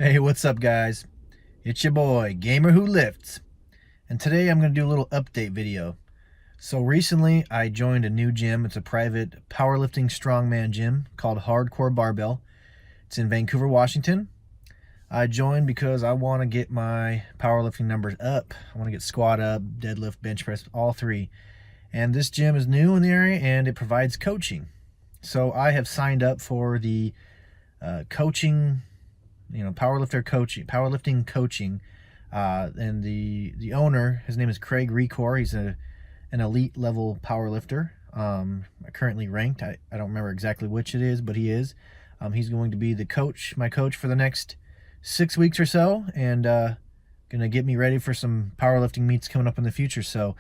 Hey, what's up, guys? It's your boy, Gamer Who Lifts, and today I'm going to do a little update video. So recently, I joined a new gym. It's a private powerlifting strongman gym called Hardcore Barbell. It's in Vancouver, Washington. I joined because I want to get my powerlifting numbers up. I want to get squat up, deadlift, bench press, all three. And this gym is new in the area, and it provides coaching. So I have signed up for the coaching, powerlifting coaching, and the owner, his name is Recore. He's an elite level powerlifter, currentently ranked. I don't remember exactly which it is, but he is. He's going to be my coach for the next 6 weeks or so, and gonna get me ready for some powerlifting meets coming up in the future. So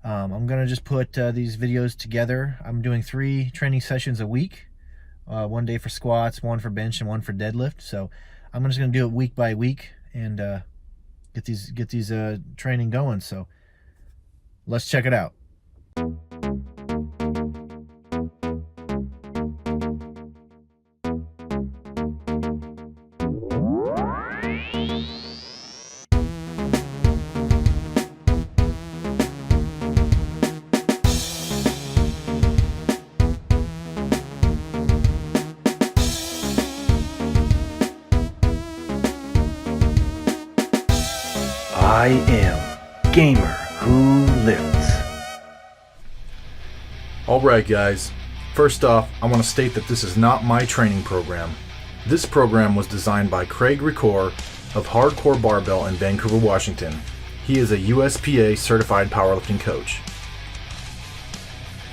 I'm gonna just put these videos together. I'm doing 3 training sessions a week, one day for squats, one for bench, and one for deadlift. So I'm just gonna do it week by week and get these training going. So let's check it out. I am Gamer Who Lifts. Alright guys, first off I want to state that this is not my training program. This program was designed by Craig Recore of Hardcore Barbell in Vancouver, Washington. He is a USPA certified powerlifting coach.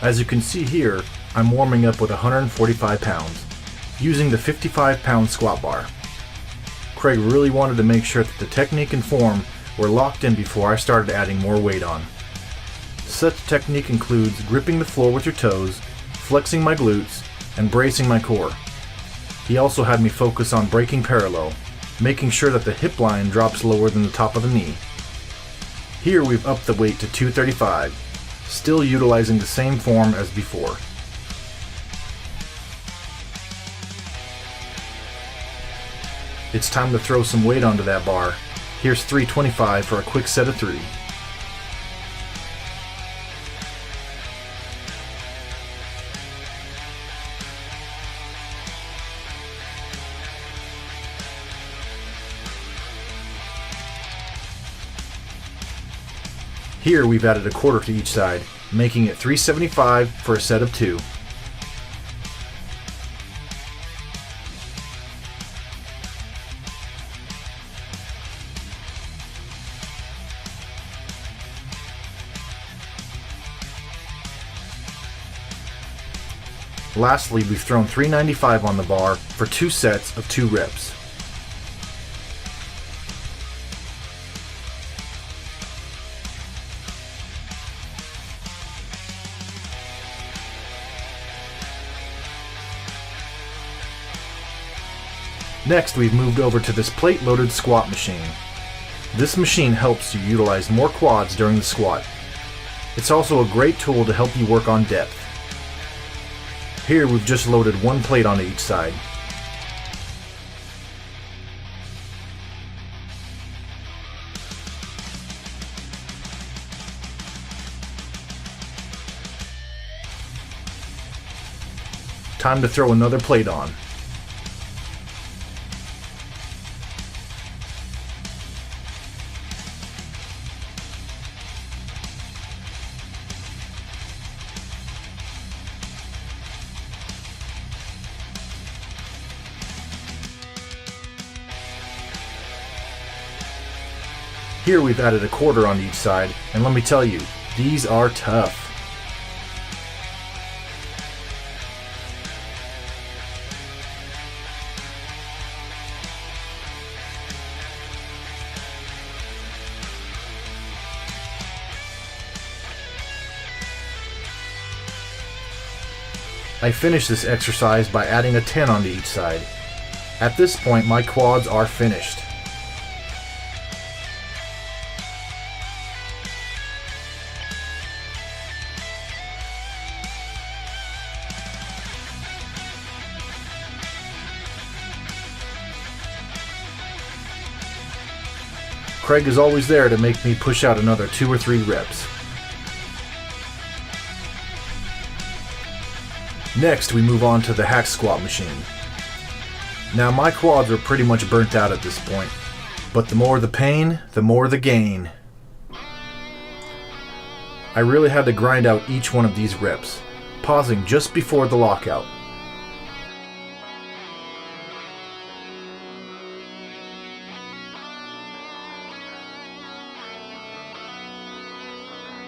As you can see here, I'm warming up with 145 pounds, using the 55-pound squat bar. Craig really wanted to make sure that the technique and form were locked in before I started adding more weight on. Such technique includes gripping the floor with your toes, flexing my glutes, and bracing my core. He also had me focus on breaking parallel, making sure that the hip line drops lower than the top of the knee. Here we've upped the weight to 235, still utilizing the same form as before. It's time to throw some weight onto that bar. Here's 325 for a quick set of 3. Here we've added a quarter to each side, making it 375 for a set of 2. Lastly, we've thrown 395 on the bar for 2 sets of 2 reps. Next, we've moved over to this plate-loaded squat machine. This machine helps you utilize more quads during the squat. It's also a great tool to help you work on depth. Here we've just loaded 1 plate onto each side. Time to throw another plate on. Here we've added a quarter on each side, and let me tell you, these are tough. I finished this exercise by adding a 10 onto each side. At this point, my quads are finished. Craig is always there to make me push out another 2 or 3 reps. Next, we move on to the hack squat machine. Now, my quads are pretty much burnt out at this point, but the more the pain, the more the gain. I really had to grind out each one of these reps, pausing just before the lockout.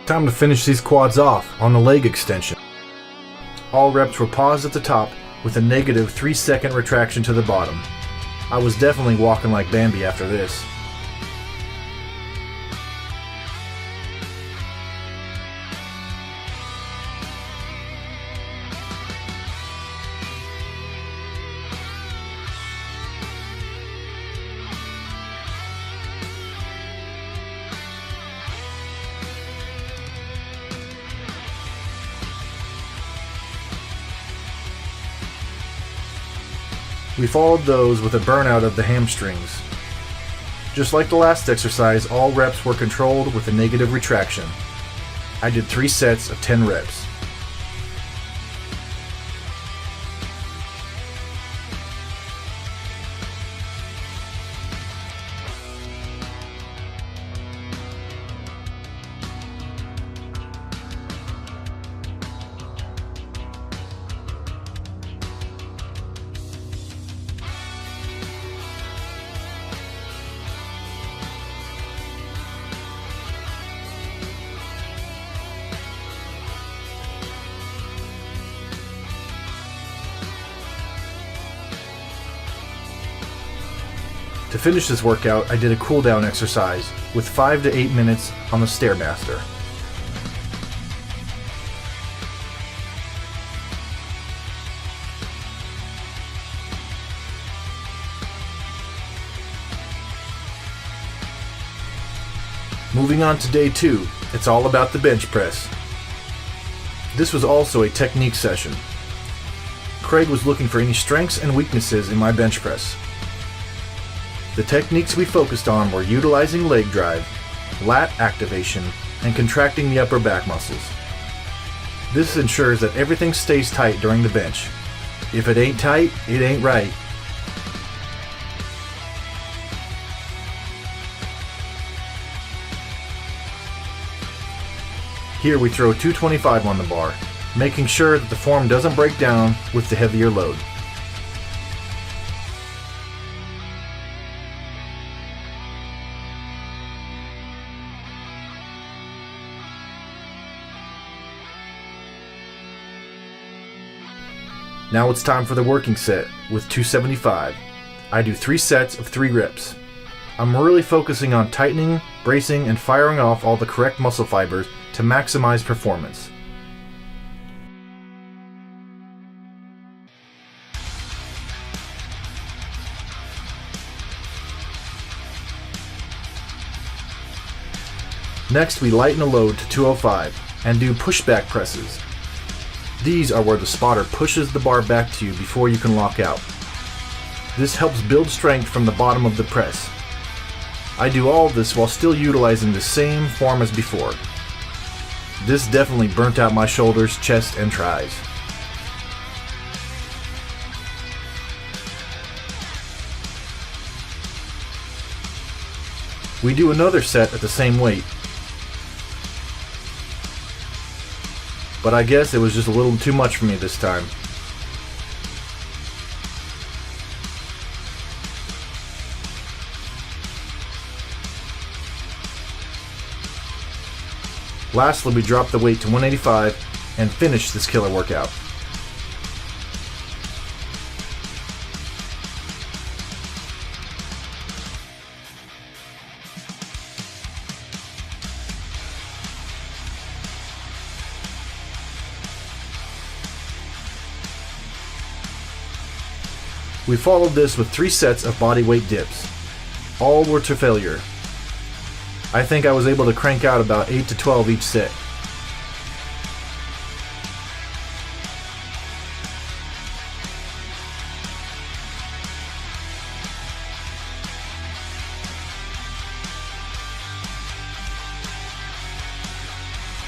Time to finish these quads off on the leg extension. All reps were paused at the top with a negative 3-second retraction to the bottom. I was definitely walking like Bambi after this. We followed those with a burnout of the hamstrings. Just like the last exercise, all reps were controlled with a negative retraction. I did 3 sets of 10 reps. To finish this workout, I did a cool down exercise with 5 to 8 minutes on the Stairmaster. Moving on to day 2, it's all about the bench press. This was also a technique session. Craig was looking for any strengths and weaknesses in my bench press. The techniques we focused on were utilizing leg drive, lat activation, and contracting the upper back muscles. This ensures that everything stays tight during the bench. If it ain't tight, it ain't right. Here we throw 225 on the bar, making sure that the form doesn't break down with the heavier load. Now it's time for the working set with 275. I do 3 sets of 3 reps. I'm really focusing on tightening, bracing, and firing off all the correct muscle fibers to maximize performance. Next, we lighten a load to 205 and do pushback presses. These are where the spotter pushes the bar back to you before you can lock out. This helps build strength from the bottom of the press. I do all of this while still utilizing the same form as before. This definitely burnt out my shoulders, chest, and tris. We do another set at the same weight. But I guess it was just a little too much for me this time. Lastly, we drop the weight to 185 and finish this killer workout. We followed this with 3 sets of bodyweight dips. All were to failure. I think I was able to crank out about 8 to 12 each set.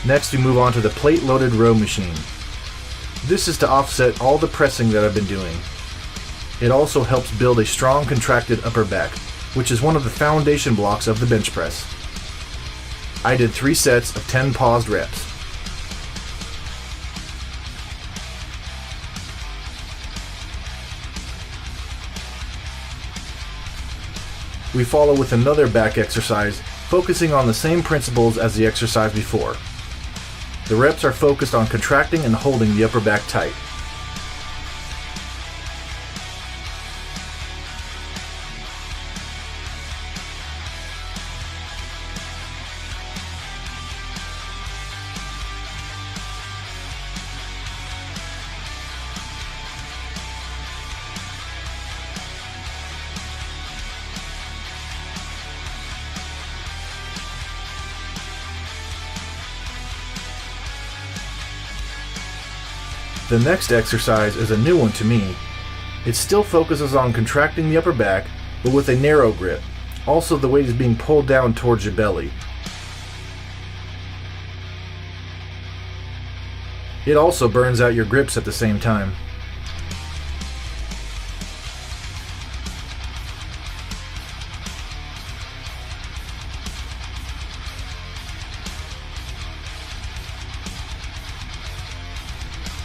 Next, we move on to the plate-loaded row machine. This is to offset all the pressing that I've been doing. It also helps build a strong contracted upper back, which is one of the foundation blocks of the bench press. I did 3 sets of 10 paused reps. We follow with another back exercise, focusing on the same principles as the exercise before. The reps are focused on contracting and holding the upper back tight. The next exercise is a new one to me. It still focuses on contracting the upper back, but with a narrow grip. Also, the weight is being pulled down towards your belly. It also burns out your grips at the same time.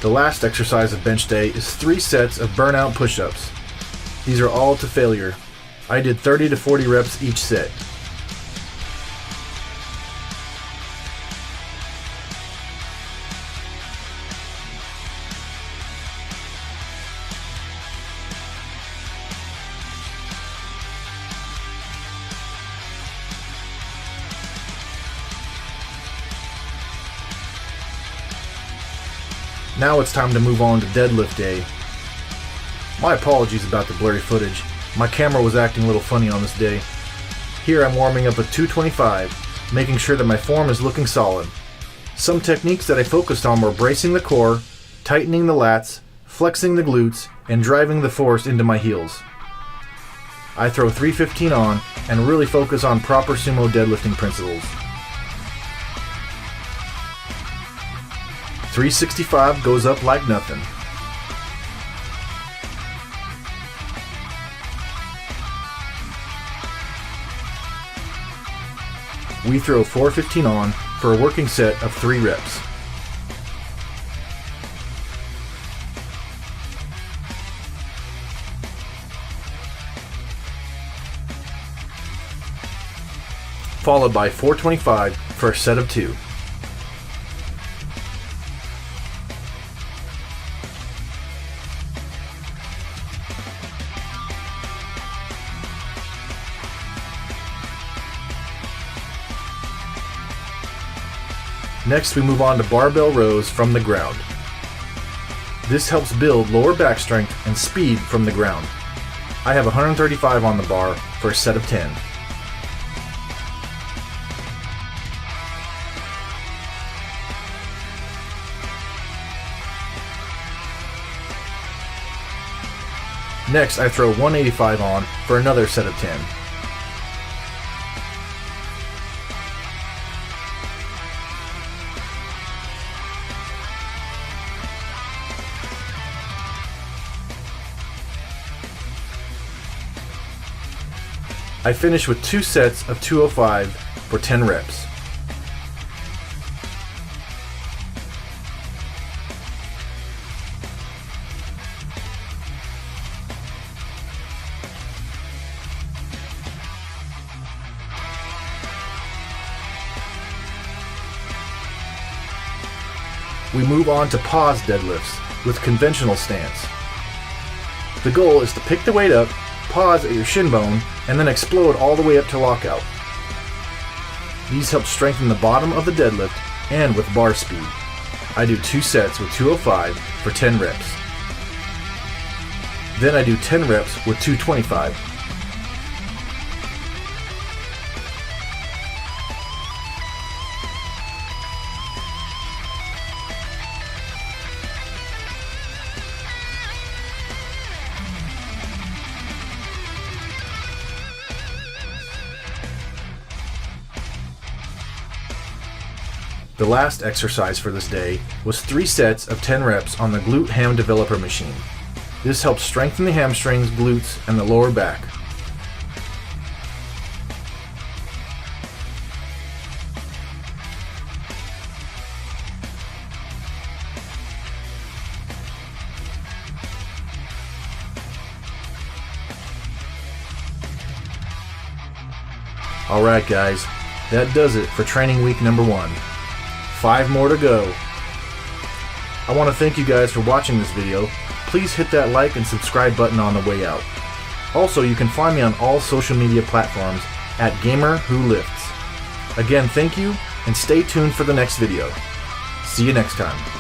The last exercise of bench day is 3 sets of burnout push-ups. These are all to failure. I did 30 to 40 reps each set. Now it's time to move on to deadlift day. My apologies about the blurry footage. My camera was acting a little funny on this day. Here I'm warming up with 225, making sure that my form is looking solid. Some techniques that I focused on were bracing the core, tightening the lats, flexing the glutes, and driving the force into my heels. I throw 315 on and really focus on proper sumo deadlifting principles. 365 goes up like nothing. We throw 415 on for a working set of 3 reps. Followed by 425 for a set of 2. Next, we move on to barbell rows from the ground. This helps build lower back strength and speed from the ground. I have 135 on the bar for a set of 10. Next, I throw 185 on for another set of 10. I finish with 2 sets of 205 for 10 reps. We move on to pause deadlifts with conventional stance. The goal is to pick the weight up, pause at your shin bone, and then explode all the way up to lockout. These help strengthen the bottom of the deadlift and with bar speed. I do 2 sets with 205 for 10 reps. Then I do 10 reps with 225. The last exercise for this day was 3 sets of 10 reps on the glute ham developer machine. This helps strengthen the hamstrings, glutes, and the lower back. Alright guys, that does it for training week number 1. 5 more to go. I want to thank you guys for watching this video. Please hit that like and subscribe button on the way out. Also, you can find me on all social media platforms at GamerWhoLifts. Again, thank you, and stay tuned for the next video. See you next time.